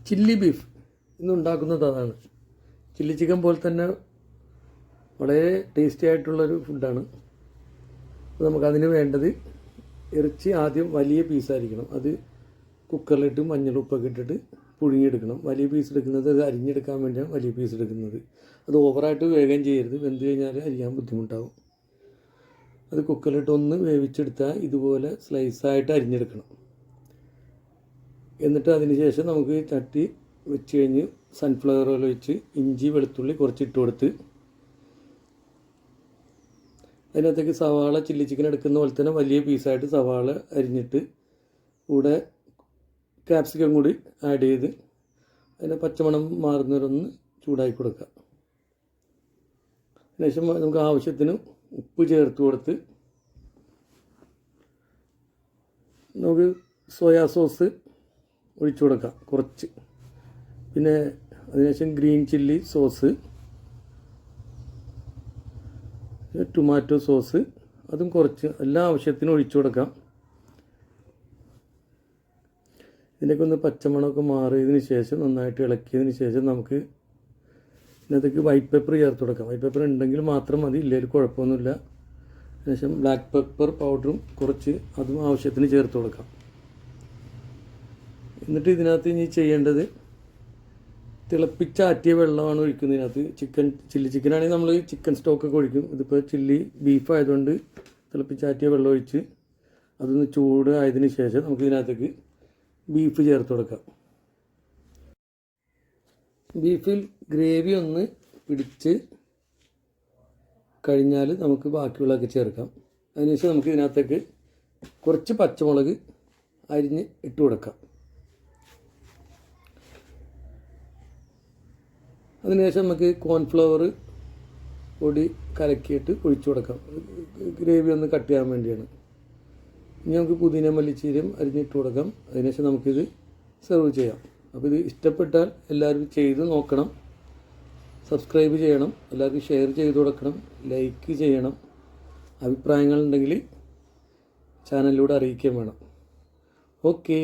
Chilli beef ഇന്നുണ്ടാക്കുന്നത് അതാണ്. Chilli chicken പോലെ തന്നെ വളരെ ടേസ്റ്റി ആയിട്ടുള്ളൊരു ഫുഡാണ്. നമുക്കതിന് വേണ്ടത് ഇറച്ചി ആദ്യം വലിയ പീസായിരിക്കണം. അത് കുക്കറിലിട്ട് മഞ്ഞളുപ്പൊക്കെ ഇട്ടിട്ട് പുഴുങ്ങിയെടുക്കണം. വലിയ പീസ് എടുക്കുന്നത് അത് അരിഞ്ഞെടുക്കാൻ വേണ്ടിയാണ് വലിയ പീസ് എടുക്കുന്നത്. അത് ഓവറായിട്ട് വേഗം ചെയ്യരുത്, വെന്ത് കഴിഞ്ഞാൽ അരിയാൻ ബുദ്ധിമുട്ടാവും. അത് കുക്കറിലിട്ട് ഒന്ന് വേവിച്ചെടുത്താൽ ഇതുപോലെ സ്ലൈസായിട്ട് അരിഞ്ഞെടുക്കണം. എന്നിട്ട് അതിന് ശേഷം നമുക്ക് ചട്ടി വെച്ച് കഴിഞ്ഞ് സൺഫ്ലവർ ഓയിൽ ഒഴിച്ച് ഇഞ്ചി വെളുത്തുള്ളി കുറച്ച് ഇട്ട് കൊടുത്ത് അതിനകത്തേക്ക് സവാള ചില്ലി ചിക്കൻ എടുക്കുന്ന പോലെ തന്നെ വലിയ പീസായിട്ട് സവാള അരിഞ്ഞിട്ട് കൂടെ ക്യാപ്സിക്കം കൂടി ആഡ് ചെയ്ത് അതിനെ പച്ചമണം മാറുന്നവരൊന്ന് ചൂടാക്കി കൊടുക്കുക. അതിനുശേഷം നമുക്ക് ആവശ്യത്തിന് ഉപ്പ് ചേർത്ത് കൊടുത്ത് നമുക്ക് സോയാ സോസ് ഒഴിച്ചു കൊടുക്കാം കുറച്ച്. പിന്നെ അതിനുശേഷം green chilli sauce, tomato sauce അതും കുറച്ച് എല്ലാ ആവശ്യത്തിനും ഒഴിച്ചു കൊടുക്കാം. ഇതിനൊക്കെ ഒന്ന് പച്ചമണമൊക്കെ മാറിയതിന് ശേഷം നന്നായിട്ട് ഇളക്കിയതിന് ശേഷം നമുക്ക് ഇതിനകത്തേക്ക് വൈറ്റ് പെപ്പർ ചേർത്ത് കൊടുക്കാം. വൈറ്റ് പെപ്പർ ഉണ്ടെങ്കിൽ മാത്രം മതി, ഇല്ലെങ്കിൽ കുഴപ്പമൊന്നുമില്ല. അതിനുശേഷം ബ്ലാക്ക് പെപ്പർ പൗഡറും കുറച്ച് അതും ആവശ്യത്തിന് ചേർത്ത് കൊടുക്കാം. എന്നിട്ട് ഇതിനകത്ത് ഇനി ചെയ്യേണ്ടത് തിളപ്പിച്ചാറ്റിയ വെള്ളമാണ് ഒഴിക്കുന്നത്. ഇതിനകത്ത് ചില്ലി ചിക്കനാണെങ്കിൽ നമ്മൾ ചിക്കൻ സ്റ്റോക്കൊക്കെ ഒഴിക്കും. ഇതിപ്പോൾ ചില്ലി ബീഫ് ആയതുകൊണ്ട് തിളപ്പിച്ചാറ്റിയ വെള്ളം ഒഴിച്ച് അതൊന്ന് ചൂടായതിന് ശേഷം നമുക്ക് ഇതിനകത്തേക്ക് ബീഫ് ചേർത്ത് കൊടുക്കാം. ബീഫിൽ ഗ്രേവി ഒന്ന് പിടിച്ച് കഴിഞ്ഞാൽ നമുക്ക് ബാക്കിയുള്ളതൊക്കെ ചേർക്കാം. അതിനുശേഷം നമുക്ക് ഇതിനകത്തേക്ക് കുറച്ച് പച്ചമുളക് അരിഞ്ഞ് ഇട്ട് കൊടുക്കാം. അതിനുശേഷം നമുക്ക് കോൺഫ്ലവർ പൊടി കലക്കിയിട്ട് ഒഴിച്ചു കൊടുക്കാം. ഗ്രേവി ഒന്ന് കട്ട് ചെയ്യാൻ വേണ്ടിയാണ്. ഇനി നമുക്ക് പുതിന മല്ലിച്ചീരയും അരിഞ്ഞിട്ട് കൊടുക്കാം. അതിനുശേഷം നമുക്കിത് സെർവ് ചെയ്യാം. അപ്പോൾ ഇത് ഇഷ്ടപ്പെട്ടാൽ എല്ലാവരും ചെയ്ത് നോക്കണം, സബ്സ്ക്രൈബ് ചെയ്യണം, എല്ലാവർക്കും ഷെയർ ചെയ്ത് കൊടുക്കണം, ലൈക്ക് ചെയ്യണം. അഭിപ്രായങ്ങളുണ്ടെങ്കിൽ ചാനലിലൂടെ അറിയിക്കുകയും വേണം. ഓക്കേ.